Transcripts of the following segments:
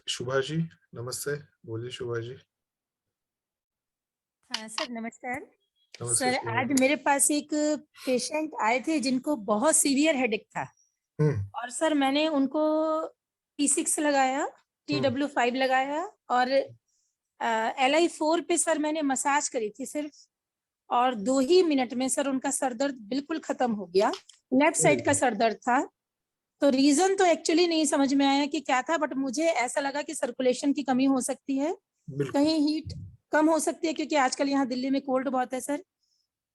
शुभा जी, नमस्ते। बोलिए शुभा जी। हाँ सर, नमस्कार। नमस्ते सर, शुभा आज जी। मेरे पास एक पेशेंट आए थे जिनको बहुत सीवियर हेडेक था हम्म। और सर मैंने उनको T6 लगाया, हम्म। TW5 लगाया और LI4 पे सर मैंने मसाज करी थी सिर्फ, और 2 ही मिनट में सर उनका सर दर्द बिल्कुल खत्म हो गया। लेफ्ट साइड का सर दर्द था। तो रीजन तो एक्चुअली नहीं समझ में आया कि क्या था, बट मुझे ऐसा लगा कि सर्कुलेशन की कमी हो सकती है, बिल्कुल। कहीं हीट कम हो सकती है, क्योंकि आजकल यहाँ दिल्ली में कोल्ड बहुत है सर।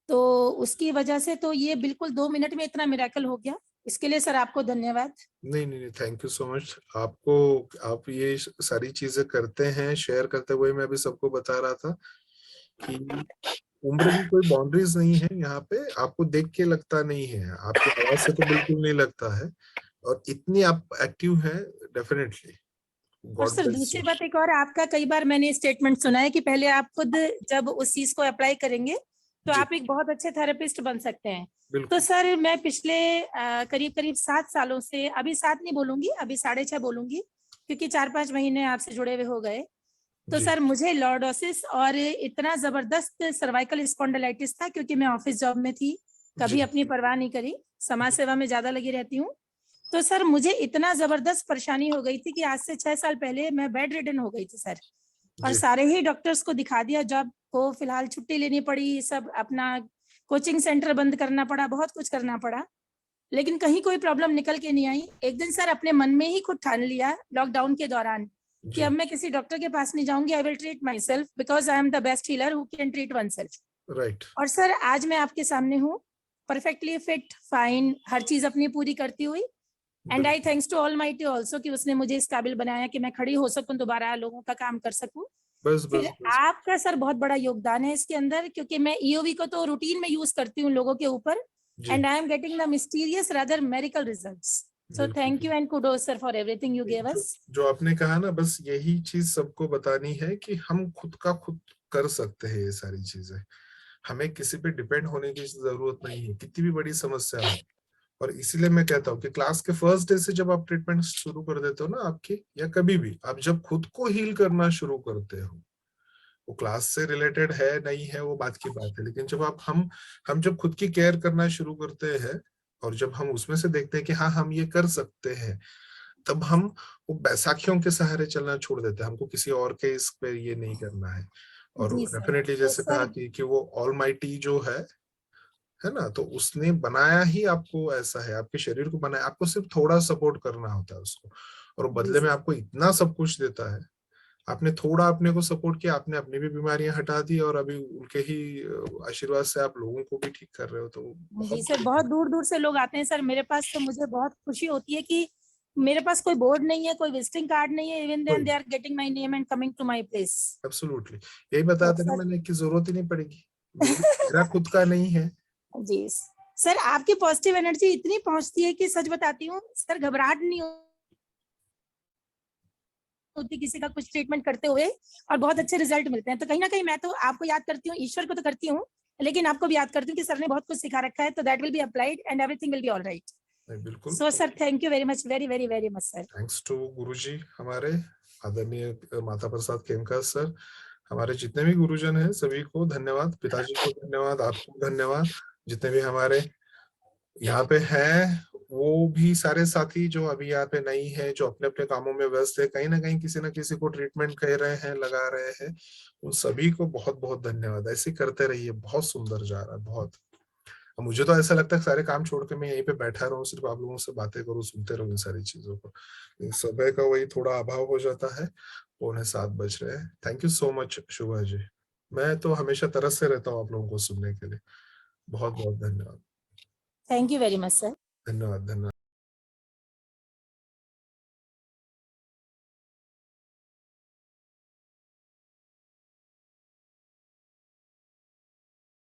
तो उसकी वजह से तो ये बिल्कुल 2 मिनट में इतना मिरेकल हो गया। इसके लिए सर आपको धन्यवाद। नहीं नहीं नहीं, थैंक यू सो मच आपको। आप ये सारी चीजें करते हैं, शेयर करते हुए मैं भी सबको बता रहा था कि उम्र की कोई बाउंड्रीज नहीं है यहाँ पे। आपको देख के लगता नहीं है, आपकी आवाज से तो बिल्कुल नहीं लगता है, और इतनी आप एक्टिव हैं। डेफिनेटली, और गॉड सर ब्लेस यू। दूसरी बात एक और, आपका कई बार मैंने स्टेटमेंट सुना है कि पहले आप खुद जब उस चीज को अप्लाई करेंगे तो जी आप एक बहुत अच्छे थेरेपिस्ट बन सकते हैं। तो बिल्कुल। सर मैं पिछले करीब करीब 7 सालों से, अभी 7 नहीं बोलूंगी, अभी 6.5 बोलूंगी, क्योंकि 4-5 महीने आपसे जुड़े हुए हो गए। तो जी सर मुझे लॉर्डोसिस और इतना जबरदस्त सर्वाइकल स्पॉन्डिलाइटिस था, क्योंकि मैं ऑफिस जॉब में थी, जी कभी अपनी परवाह नहीं करी, समाज जी सेवा में ज्यादा लगी रहती हूँ। तो सर मुझे इतना जबरदस्त परेशानी हो गई थी कि आज से 6 साल पहले मैं बेड रिडन हो गई थी सर। और जी। सारे ही डॉक्टर्स को दिखा दिया, जॉब को फिलहाल छुट्टी लेनी पड़ी, सब अपना कोचिंग सेंटर बंद करना पड़ा, बहुत कुछ करना पड़ा, लेकिन कहीं कोई प्रॉब्लम निकल के नहीं आई। एक दिन सर अपने मन में ही खुद ठान लिया लॉकडाउन के दौरान कि जी। अब मैं किसी डॉक्टर के पास नहीं जाऊंगी, I will treat my self because I am the best healer who can treat one self. Right. और सर आज मैं आपके सामने हूँ, परफेक्टली फिट, फाइन, हर चीज अपनी पूरी करती हुई। एंड आई बिल्कुल। Thanks to almighty also कि उसने मुझे इस काबिल बनाया कि मैं खड़ी हो सकूं, दोबारा लोगों का काम कर सकूं। बस फिर बस बस। आपका सर बहुत बड़ा योगदान है इसके अंदर, क्योंकि मैं ईओवी को तो रूटीन में यूज करती हूँ लोगों के ऊपर, जी and I am getting the mysterious rather medical results. So thank बिल्कुल। You and kudos sir for everything you gave जो अस। जो आपने कहा ना, बस यही चीज सबको बतानी है कि हम खुद का खुद कर सकते हैं ये सारी चीजें। हमें किसी पे डिपेंड होने की जरूरत नहीं है, कितनी भी बड़ी समस्या हो। और इसीलिए मैं कहता हूँ कि क्लास के फर्स्ट डे से जब आप ट्रीटमेंट शुरू कर देते हो ना आपकी, या कभी भी आप जब खुद को हील करना शुरू करते हो, वो क्लास से रिलेटेड है नहीं है वो बात की बात है, लेकिन जब हम जब खुद की केयर करना शुरू करते हैं, और जब हम उसमें से देखते हैं कि हाँ हम ये कर सकते हैं, तब हम वो बैसाखियों के सहारे चलना छोड़ देते हैं। हमको किसी और के इस पे ये नहीं करना है। और जी सर। डेफिनेटली तो जैसे कहा सर कि वो ऑल माइटी जो है ना, तो उसने बनाया ही आपको ऐसा है, आपके शरीर को बनाया, आपको सिर्फ थोड़ा सपोर्ट करना होता है उसको, और वो जी बदले में सर। आपको इतना सब कुछ देता है। आपने थोड़ा अपने को सपोर्ट किया, आपने अपनी भी बीमारियां हटा दी, और अभी उनके ही आशीर्वाद से आप लोगों को भी ठीक कर रहे हो, तो बहुत जी सर, बड़ी बहुत बात। दूर दूर से लोग आते हैं सर मेरे पास, तो मुझे बहुत खुशी होती है कि मेरे पास कोई बोर्ड नहीं है, कोई विजिटिंग कार्ड नहीं है, इवन देन कोई they are getting my name and coming to my place. Absolutely, यही तो बताते ना सर मैंने कि जरूरत ही नहीं पड़ेगी। मेरा खुद का नहीं है। जी सर, आपकी पॉजिटिव एनर्जी इतनी पहुंचती है कि सच बताती हूँ सर, घबराहट नहीं होती किसी का कुछ ट्रीटमेंट करते हुए, और बहुत अच्छे रिजल्ट मिलते हैं। तो कहीं ना कहीं मैं तो आपको याद करती हूँ, ईश्वर को तो करती हूँ, लेकिन आपको भी याद करती हूँ कि सर ने बहुत कुछ सिखा रखा है, तो that will be applied and everything will be all right. नहीं, बिल्कुल। So sir thank you very much, very very very much sir. Thanks to गुरुजी हमारे, आदरणीय माता प्रसाद खेमका सर। हमारे जितने भी गुरुजन हैं सभी को धन्यवाद, पिताजी को धन्यवाद, आपको धन्यवाद, जितने भी हमारे यहाँ पे हैं, वो भी सारे साथी जो अभी यहाँ पे नहीं है, जो अपने अपने कामों में व्यस्त है, कहीं ना कहीं किसी ना किसी को ट्रीटमेंट कर रहे हैं, लगा रहे हैं, उन सभी को बहुत बहुत धन्यवाद। ऐसे ही करते रहिए, बहुत सुंदर जा रहा है बहुत। मुझे तो ऐसा लगता है सारे काम छोड़ के मैं यहीं पे बैठा रहूं, सिर्फ आप लोगों से बातें करूं, सुनते रहूं इन सारी चीजों को। लेकिन समय का वही थोड़ा अभाव हो जाता है। 6:45 बज रहे हैं। थैंक यू सो मच शुभा जी। मैं तो हमेशा तरस से रहता हूँ आप लोगों को सुनने के लिए। बहुत बहुत धन्यवाद। Thank you very much sir. धन्यवाद धन्यवाद।